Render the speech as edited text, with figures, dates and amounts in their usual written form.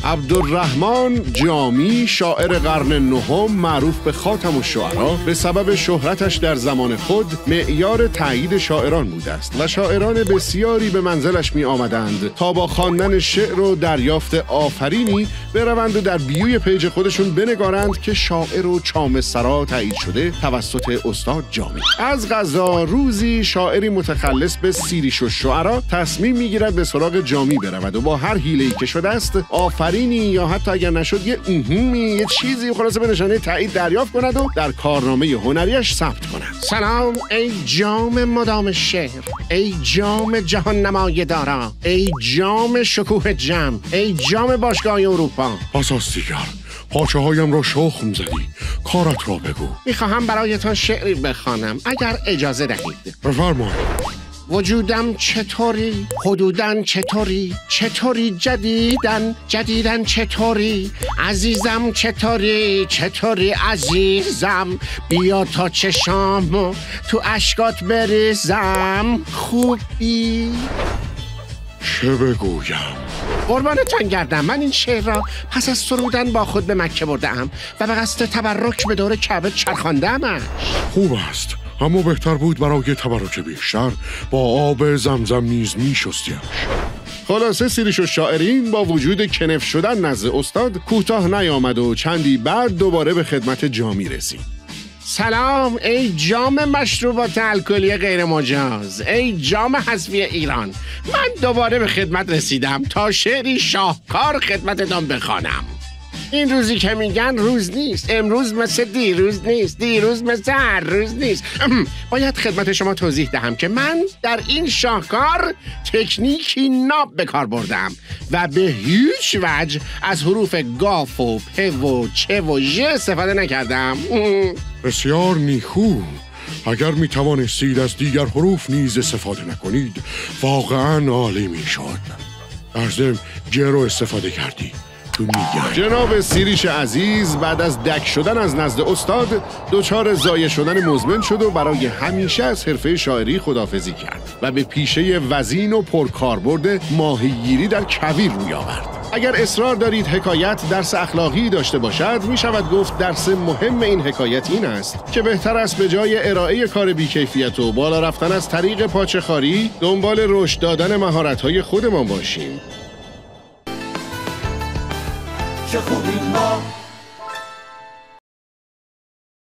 عبدالرحمن جامی، شاعر قرن نهم معروف به خاتم الشعرا، به سبب شهرتش در زمان خود معیار تایید شاعران بوده است و شاعران بسیاری به منزلش می آمدند تا با خواندن شعر و دریافت آفرینی بروند و در بیوی پیج خودشون بنگارند که شاعر و چامه سرا تایید شده توسط استاد جامی. از قضا روزی شاعری متخلص به سیریش الشعرا تصمیم میگیرد به سراغ جامی برود و با هر حیله‌ای که شده است آفرینی یا حتی اگر نشد یه چیزی خلاصه به نشانه تایید دریافت کند و در کارنامه هنریش ثبت کند. سلام ای جام مدام شعر، ای جام جهان نمای دارا، ای جام شکوه جم، ای جام باشگاه اروپا. اساس دیگر پاچه هایم را شخم زدی، کارت را بگو. میخواهم برایتان شعری بخوانم اگر اجازه دهید. بفرمایید. وجودم چطوری؟ حدودن چطوری؟ چطوری جدیدن چطوری؟ عزیزم چطوری عزیزم؟ بیا تا چشام تو اشکات بریزم. خوبی؟ چه بگویم؟ قربانتان گردم. من این شعر را پس از سرودن با خود به مکه بردم و به قصد تبرک به دور کعبه چرخاندمش. خوب است، اما بهتر بود برای تبرک بیشتر با آب زمزم نیز می‌شستیمش. خلاصه سیریش الشاعرین با وجود کنف شدن نزد استاد کوتاه نیامد و چندی بعد دوباره به خدمت جامی رسید. سلام ای جام مشروبات الکلی غیر مجاز، ای جام حذفی ایران. من دوباره به خدمت رسیدم تا شعری شاهکار خدمتتان بخوانم. این روزی که میگن روز نیست، امروز مثل دیروز نیست، دیروز مثل هر روز نیست. باید خدمت شما توضیح دهم که من در این شاهکار تکنیکی ناب به کار بردم و به هیچ وجه از حروف گاف و پ و چ و ژ استفاده نکردم. بسیار نیکو. اگر می توانستید از دیگر حروف نیز استفاده نکنید واقعا عالی می شد. در ضمن رو استفاده کردی. جناب سیریش عزیز بعد از دک شدن از نزد استاد دچار ضایع شدن مزمن شد و برای همیشه از حرفه شاعری خداحافظی کرد و به پیشه وزین و پرکاربرد ماهیگیری در کویر روی آورد. اگر اصرار دارید حکایت درس اخلاقی داشته باشد، می شود گفت درس مهم این حکایت این است که بهتر است به جای ارائه کار بیکیفیت و بالا رفتن از طریق پاچه‌خواری دنبال رشد دادن مهارت‌های خودمان باشیم. چه خوبیم ما